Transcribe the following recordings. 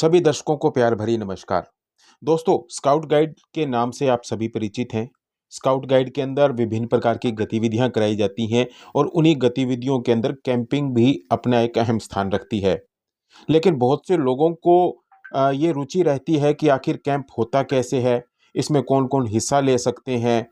सभी दर्शकों को प्यार भरी नमस्कार। दोस्तों, स्काउट गाइड के नाम से आप सभी परिचित हैं। स्काउट गाइड के अंदर विभिन्न प्रकार की गतिविधियां कराई जाती हैं और उन्हीं गतिविधियों के अंदर कैंपिंग भी अपना एक अहम स्थान रखती है। लेकिन बहुत से लोगों को ये रुचि रहती है कि आखिर कैंप होता कैसे है, इसमें कौन-कौन हिस्सा ले सकते हैं,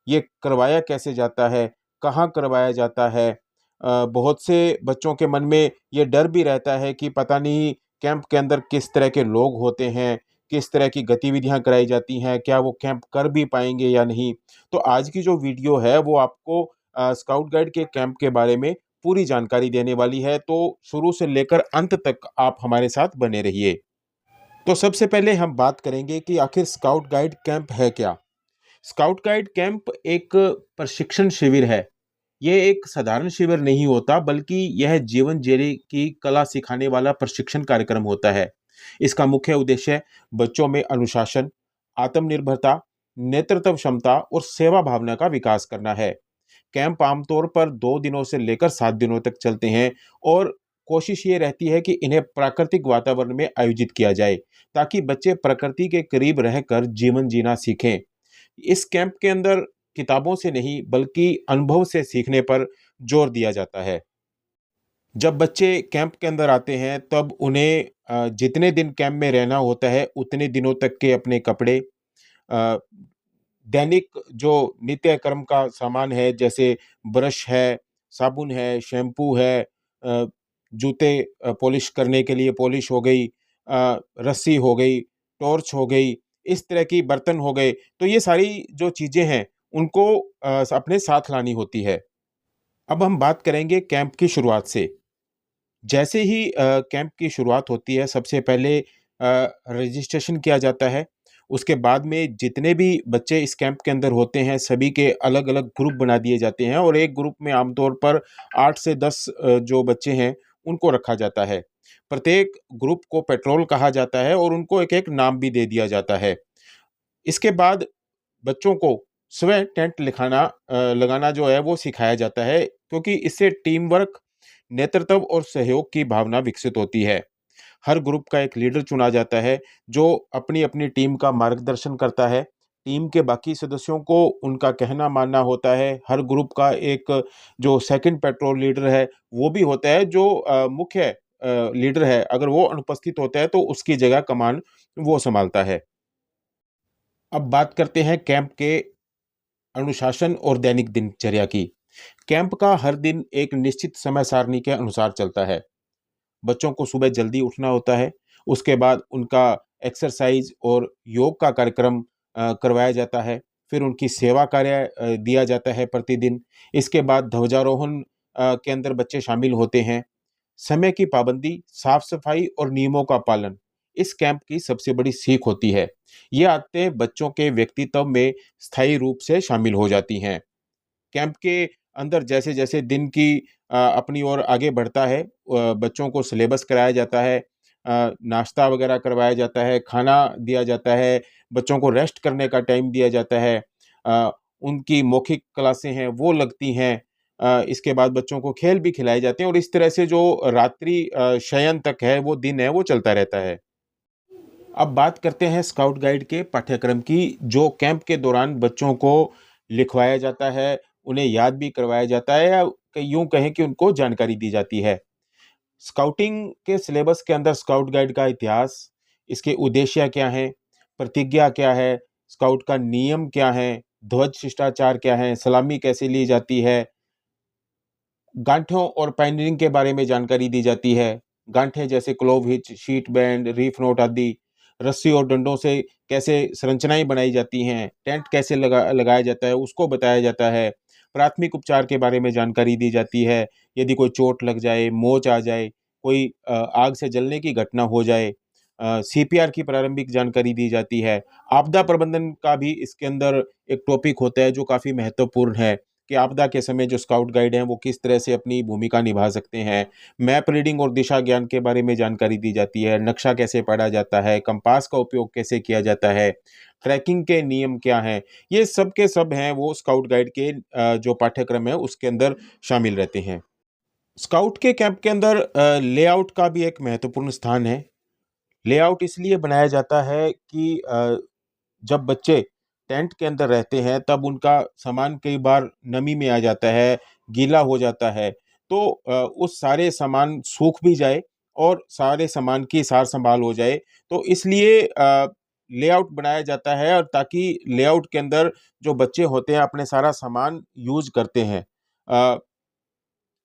ये करवाया कैसे जाता है, कहाँ करवाया जाता है। बहुत से बच्चों के मन में ये डर भी रहता है कि पता नहीं कैंप के अंदर किस तरह के लोग होते हैं, किस तरह की गतिविधियाँ कराई जाती हैं, क्या वो कैंप कर भी पाएँगे या नहीं। तो आज की जो वीडियो है वो आपको स्काउट गाइड के कैंप के बारे में पूरी जानकारी देने वाली है, तो शुरू से लेकर अंत तक आप हमारे साथ बने रहिए। तो सबसे पहले हम बात करेंगे कि आखिर स्काउट गाइड कैंप है क्या? स्काउट गाइड कैंप एक प्रशिक्षण शिविर है। ये एक साधारण शिविर नहीं होता, बल्कि यह जीवन जीने की कला सिखाने वाला प्रशिक्षण कार्यक्रम होता है। इसका मुख्य उद्देश्य बच्चों में अनुशासन, आत्मनिर्भरता, नेतृत्व क्षमता और सेवा भावना का विकास करना है। कैंप आमतौर पर 2 दिनों से लेकर 7 दिनों तक चलते हैं और कोशिश ये रहती है कि इन्हें प्राकृतिक वातावरण में आयोजित किया जाए, ताकि बच्चे प्रकृति के करीब रहकर जीवन जीना सीखें। इस कैंप के अंदर किताबों से नहीं, बल्कि अनुभव से सीखने पर जोर दिया जाता है। जब बच्चे कैंप के अंदर आते हैं, तब उन्हें जितने दिन कैंप में रहना होता है, उतने दिनों तक के अपने कपड़े, अ, दैनिक जो नित्य कर्म का सामान है, जैसे ब्रश है, साबुन है, शैम्पू है, जूते पॉलिश करने के लिए पॉलिश हो गई, रस्सी हो गई, टॉर्च हो गई, इस तरह की बर्तन हो गए। तो ये सारी जो चीज़ें हैं, उनको अपने साथ लानी होती है। अब हम बात करेंगे कैंप की शुरुआत से। जैसे ही कैंप की शुरुआत होती है, सबसे पहले रजिस्ट्रेशन किया जाता है। उसके बाद में जितने भी बच्चे इस कैंप के अंदर होते हैं, सभी के अलग-अलग ग्रुप बना दिए जाते हैं और एक ग्रुप में आमतौर पर 8 से 10 जो बच्चे हैं, उनको रखा जाता है। प्रत्येक ग्रुप को पेट्रोल कहा जाता है और उनको एक-एक नाम भी दे दिया जाता है। इसके बाद बच्चों को स्वयं टेंट लगाना जो है वो सिखाया जाता है, क्योंकि इससे टीम वर्क, नेतृत्व और सहयोग की भावना विकसित होती है। हर ग्रुप का एक लीडर चुना जाता है, जो अपनी-अपनी टीम का मार्गदर्शन करता है। टीम के बाकी सदस्यों को उनका कहना मानना होता है। हर ग्रुप का एक जो सेकंड पेट्रोल लीडर है, वो भी होता है, जो मुख्य लीडर है, अगर वो अनुपस्थित होता है तो उसकी जगह कमान वो सँभालता है। अब बात करते हैं कैंप के अनुशासन और दैनिक दिनचर्या की। कैंप का हर दिन एक निश्चित समय सारणी के अनुसार चलता है। बच्चों को सुबह जल्दी उठना होता है, उसके बाद उनका एक्सरसाइज और योग का कार्यक्रम करवाया जाता है। फिर उनकी सेवा कार्य दिया जाता है प्रतिदिन। इसके बाद ध्वजारोहण के अंदर बच्चे शामिल होते हैं। समय की पाबंदी, साफ-सफाई और नियमों का पालन इस कैंप की सबसे बड़ी सीख होती है। ये आदतें बच्चों के व्यक्तित्व में स्थायी रूप से शामिल हो जाती हैं। कैंप के अंदर जैसे-जैसे दिन की अपनी ओर आगे बढ़ता है, बच्चों को सिलेबस कराया जाता है, नाश्ता वगैरह करवाया जाता है, खाना दिया जाता है, बच्चों को रेस्ट करने का टाइम दिया जाता है। अ, उनकी मौखिक क्लासें हैं वो लगती हैं। इसके बाद बच्चों को खेल भी खिलाए जाते हैं और इस तरह से जो रात्रि शयन तक है, वो दिन है वो चलता रहता है। अब बात करते हैं स्काउट गाइड के पाठ्यक्रम की, जो कैंप के दौरान बच्चों को लिखवाया जाता है, उन्हें याद भी करवाया जाता है, या यूँ कहें कि उनको जानकारी दी जाती है। स्काउटिंग के सिलेबस के अंदर स्काउट गाइड का इतिहास, इसके उद्देश्य क्या हैं, प्रतिज्ञा क्या है, स्काउट का नियम क्या है, ध्वज शिष्टाचार क्या है, सलामी कैसे ली जाती है, गांठों और पैनलिंग के बारे में जानकारी दी जाती है। गांठें जैसे clove hitch, sheet band, reef note आदि, रस्सी और डंडों से कैसे संरचनाएँ बनाई जाती हैं, टेंट कैसे लगाया जाता है, उसको बताया जाता है। प्राथमिक उपचार के बारे में जानकारी दी जाती है। यदि कोई चोट लग जाए, मोच आ जाए, कोई आग से जलने की घटना हो जाए, सीपीआर की प्रारंभिक जानकारी दी जाती है। आपदा प्रबंधन का भी इसके अंदर एक टॉपिक होता है, जो काफ़ी महत्वपूर्ण है, कि आपदा के समय जो स्काउट गाइड हैं, वो किस तरह से अपनी भूमिका निभा सकते हैं। मैप रीडिंग और दिशा ज्ञान के बारे में जानकारी दी जाती है, नक्शा कैसे पढ़ा जाता है, कंपास का उपयोग कैसे किया जाता है, ट्रैकिंग के नियम क्या हैं, ये सब के सब हैं वो स्काउट गाइड के जो पाठ्यक्रम है उसके अंदर शामिल रहते हैं। स्काउट के कैंप के अंदर लेआउट का भी एक महत्वपूर्ण स्थान है। लेआउट इसलिए बनाया जाता है कि जब बच्चे टेंट के अंदर रहते हैं तब उनका सामान कई बार नमी में आ जाता है, गीला हो जाता है। तो उस सारे सामान सूख भी जाए और सारे सामान की सार संभाल हो जाए। तो इसलिए लेआउट बनाया जाता है, और ताकि लेआउट के अंदर जो बच्चे होते हैं अपने सारा सामान यूज करते हैं। अ,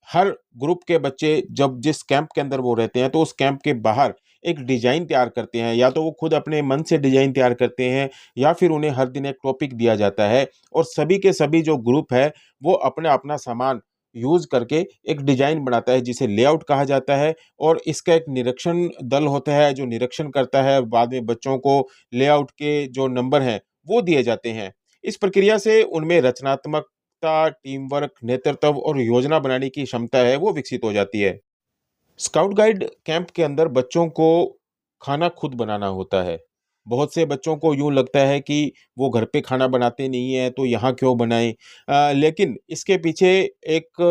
हर ग्रुप के बच्चे जब जिस कैंप के अंदर वो रहते हैं तो उस कैंप के बाहर एक डिजाइन तैयार करते हैं, या तो वो खुद अपने मन से डिजाइन तैयार करते हैं या फिर उन्हें हर दिन एक टॉपिक दिया जाता है, और सभी के सभी जो ग्रुप है वो अपना अपना सामान यूज करके एक डिजाइन बनाता है जिसे लेआउट कहा जाता है। और इसका एक निरीक्षण दल होता है जो निरीक्षण करता है, बाद में बच्चों को लेआउट के जो नंबर हैं वो दिए जाते हैं। इस प्रक्रिया से उनमें रचनात्मकता, टीम वर्क, नेतृत्व और योजना बनाने की क्षमता है वो विकसित हो जाती है। स्काउट गाइड कैंप के अंदर बच्चों को खाना खुद बनाना होता है। बहुत से बच्चों को यूँ लगता है कि वो घर पे खाना बनाते नहीं हैं, तो यहाँ क्यों बनाएँ? लेकिन इसके पीछे एक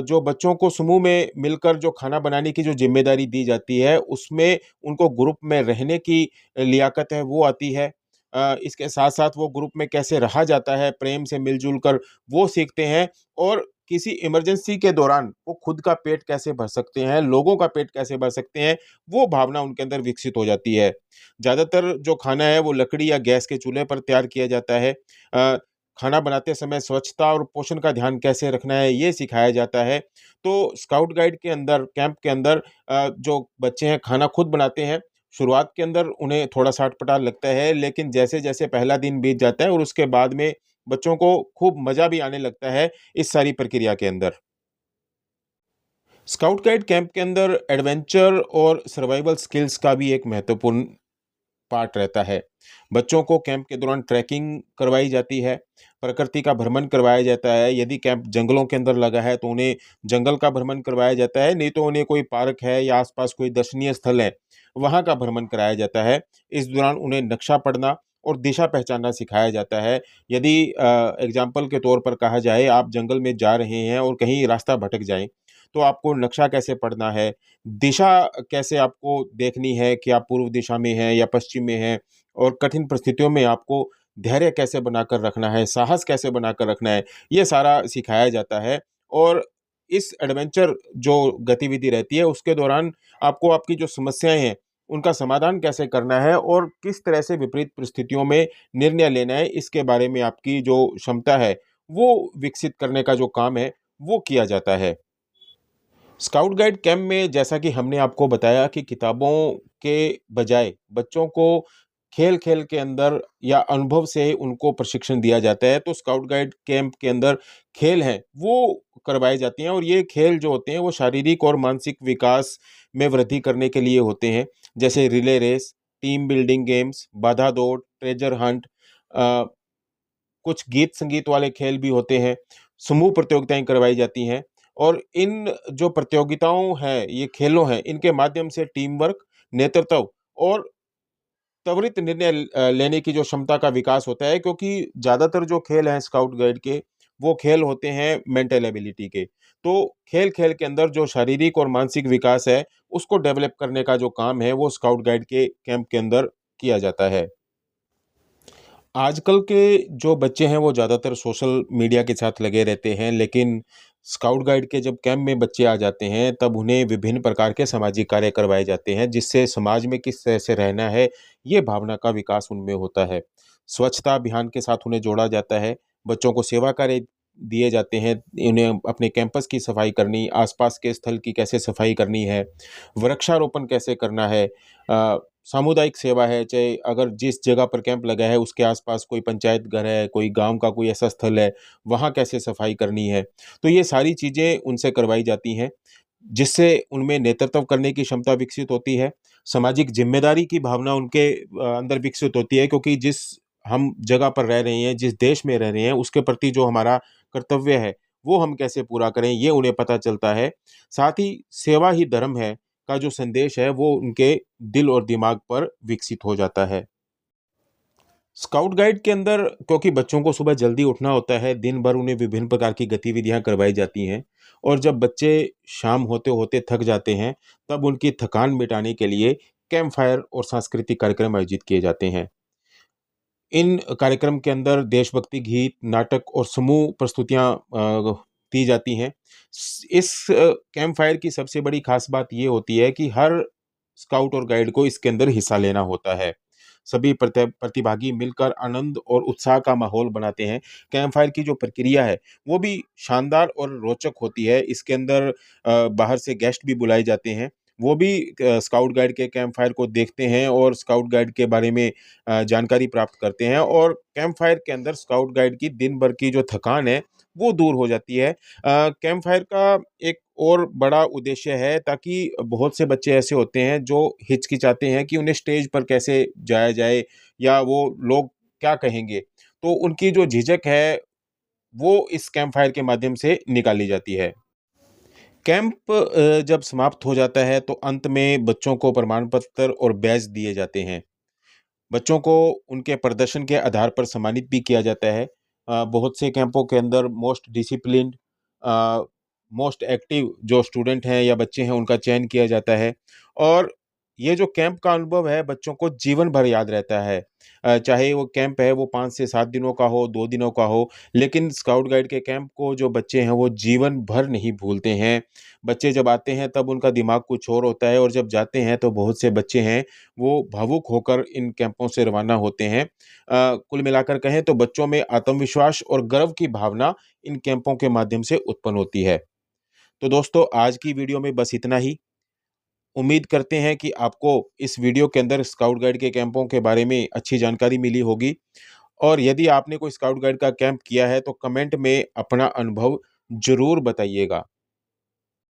जो बच्चों को समूह में मिलकर जो खाना बनाने की जो ज़िम्मेदारी दी जाती है, उसमें उनको ग्रुप में रहने की लियाकत है, वो आती है। इसके साथ-साथ वो ग्रुप में कैसे रहा जाता है, प्रेम से मिल-जुल कर, वो सीखते हैं। और किसी इमरजेंसी के दौरान वो खुद का पेट कैसे भर सकते हैं, लोगों का पेट कैसे भर सकते हैं, वो भावना उनके अंदर विकसित हो जाती है। ज़्यादातर जो खाना है वो लकड़ी या गैस के चूल्हे पर तैयार किया जाता है। खाना बनाते समय स्वच्छता और पोषण का ध्यान कैसे रखना है, ये सिखाया जाता है। तो स्काउट गाइड के अंदर, कैंप के अंदर जो बच्चे हैं खाना खुद बनाते हैं। शुरुआत के अंदर उन्हें थोड़ा-सा अटपटा लगता है, लेकिन जैसे-जैसे पहला दिन बीत जाता है और उसके बाद में बच्चों को खूब मज़ा भी आने लगता है इस सारी प्रक्रिया के अंदर। स्काउट गाइड कैंप के अंदर एडवेंचर और सर्वाइवल स्किल्स का भी एक महत्वपूर्ण पार्ट रहता है। बच्चों को कैंप के दौरान ट्रैकिंग करवाई जाती है, प्रकृति का भ्रमण करवाया जाता है। यदि कैंप जंगलों के अंदर लगा है तो उन्हें जंगल का भ्रमण करवाया जाता है, नहीं तो उन्हें कोई पार्क है या आस-पास कोई दर्शनीय स्थल है, वहाँ का भ्रमण कराया जाता है। इस दौरान उन्हें नक्शा पढ़ना और दिशा पहचानना सिखाया जाता है। यदि एग्ज़ाम्पल के तौर पर कहा जाए, आप जंगल में जा रहे हैं और कहीं रास्ता भटक जाएँ, तो आपको नक्शा कैसे पढ़ना है, दिशा कैसे आपको देखनी है कि आप पूर्व दिशा में हैं या पश्चिम में हैं, और कठिन परिस्थितियों में आपको धैर्य कैसे बनाकर रखना है, साहस कैसे बनाकर रखना है, ये सारा सिखाया जाता है। और इस एडवेंचर जो गतिविधि रहती है, उसके दौरान आपको आपकी जो समस्याएँ हैं, उनका समाधान कैसे करना है और किस तरह से विपरीत परिस्थितियों में निर्णय लेना है, इसके बारे में आपकी जो क्षमता है, वो विकसित करने का जो काम है, वो किया जाता है। स्काउट गाइड कैंप में जैसा कि हमने आपको बताया कि किताबों के बजाय बच्चों को खेल-खेल के अंदर या अनुभव से उनको प्रशिक्षण दिया जाता है। तो स्काउट गाइड कैंप के अंदर खेल हैं, वो करवाए जाते हैं, और ये खेल जो होते हैं वो शारीरिक और मानसिक विकास में वृद्धि करने के लिए होते हैं। जैसे relay race, team building games, बाधा दौड़, ट्रेजर हंट, अ, कुछ गीत संगीत वाले खेल भी होते हैं, समूह प्रतियोगिताएँ करवाई जाती हैं। और इन जो प्रतियोगिताओं हैं, ये खेलों हैं, इनके माध्यम से टीम वर्क, नेतृत्व और त्वरित निर्णय लेने की जो क्षमता का विकास होता है, क्योंकि ज़्यादातर जो खेल हैं स्काउट गाइड के, वो खेल होते हैं मेंटल एबिलिटी के। तो खेल-खेल के अंदर जो शारीरिक और मानसिक विकास है, उसको डेवलप करने का जो काम है, वो स्काउट गाइड के कैंप के अंदर किया जाता है। आजकल के जो बच्चे हैं वो ज़्यादातर सोशल मीडिया के साथ लगे रहते हैं, लेकिन स्काउट गाइड के जब कैंप में बच्चे आ जाते हैं तब उन्हें विभिन्न प्रकार के सामाजिक कार्य करवाए जाते हैं, जिससे समाज में किस तरह से रहना है, ये भावना का विकास उनमें होता है। स्वच्छता अभियान के साथ उन्हें जोड़ा जाता है, बच्चों को सेवा कार्य दिए जाते हैं, उन्हें अपने कैंपस की सफाई करनी, आसपास के स्थल की कैसे सफाई करनी है, वृक्षारोपण कैसे करना है, सामुदायिक सेवा है, चाहे अगर जिस जगह पर कैंप लगा है उसके आस-पास कोई पंचायत घर है, कोई गाँव का कोई ऐसा स्थल है, वहाँ कैसे सफाई करनी है। तो ये सारी चीज़ें उनसे करवाई जाती हैं, जिससे उनमें नेतृत्व करने की क्षमता विकसित होती है, सामाजिक ज़िम्मेदारी की भावना उनके अंदर विकसित होती है, क्योंकि जिस हम जगह पर रह रहे हैं, जिस देश में रह रहे हैं, उसके प्रति जो हमारा कर्तव्य है, वो हम कैसे पूरा करें, ये उन्हें पता चलता है। साथ ही सेवा ही धर्म है का जो संदेश है, वो उनके दिल और दिमाग पर विकसित हो जाता है। स्काउट गाइड के अंदर क्योंकि बच्चों को सुबह जल्दी उठना होता है, दिन भर उन्हें विभिन्न प्रकार की गतिविधियाँ करवाई जाती हैं, और जब बच्चे शाम होते-होते थक जाते हैं, तब उनकी थकान मिटाने के लिए कैंप फायर और सांस्कृतिक कार्यक्रम आयोजित किए जाते हैं। इन कार्यक्रम के अंदर देशभक्ति गीत, नाटक और समूह प्रस्तुतियाँ दी जाती हैं। इस कैंप फायर की सबसे बड़ी खास बात ये होती है कि हर स्काउट और गाइड को इसके अंदर हिस्सा लेना होता है। सभी प्रतिभागी मिलकर आनंद और उत्साह का माहौल बनाते हैं। कैंप फायर की जो प्रक्रिया है, वो भी शानदार और रोचक होती है। इसके अंदर बाहर से गेस्ट भी बुलाए जाते हैं। वो भी स्काउट गाइड के कैंप फायर को देखते हैं और स्काउट गाइड के बारे में जानकारी प्राप्त करते हैं, और कैंप फायर के अंदर स्काउट गाइड की दिन भर की जो थकान है, वो दूर हो जाती है। कैंप फायर का एक और बड़ा उद्देश्य है, ताकि बहुत से बच्चे ऐसे होते हैं जो हिचकिचाते हैं कि उन्हें स्टेज पर कैसे जाया जाए या वो लोग क्या कहेंगे। तो उनकी जो झिझक है, वो इस कैंप फायर के माध्यम से निकाली जाती है। कैंप जब समाप्त हो जाता है तो अंत में बच्चों को प्रमाण पत्र और बैज दिए जाते हैं। बच्चों को उनके प्रदर्शन के आधार पर सम्मानित भी किया जाता है। बहुत से कैंपों के अंदर मोस्ट डिसिप्लिन्ड, मोस्ट एक्टिव जो स्टूडेंट हैं या बच्चे हैं, उनका चयन किया जाता है, और ये जो कैंप का अनुभव है बच्चों को जीवन भर याद रहता है। चाहे वो कैंप है वो 5 से 7 दिनों का हो, 2 दिनों का हो, लेकिन स्काउट गाइड के कैंप को जो बच्चे हैं वो जीवन भर नहीं भूलते हैं। बच्चे जब आते हैं तब उनका दिमाग कुछ और होता है, और जब जाते हैं तो बहुत से बच्चे हैं वो भावुक होकर इन कैंपों से रवाना होते हैं। कुल मिलाकर कहें तो बच्चों में आत्मविश्वास और गर्व की भावना इन कैंपों के माध्यम से उत्पन्न होती है। तो दोस्तों, आज की वीडियो में बस इतना ही। उम्मीद करते हैं कि आपको इस वीडियो के अंदर स्काउट गाइड के कैंपों के बारे में अच्छी जानकारी मिली होगी, और यदि आपने कोई स्काउट गाइड का कैंप किया है तो कमेंट में अपना अनुभव ज़रूर बताइएगा।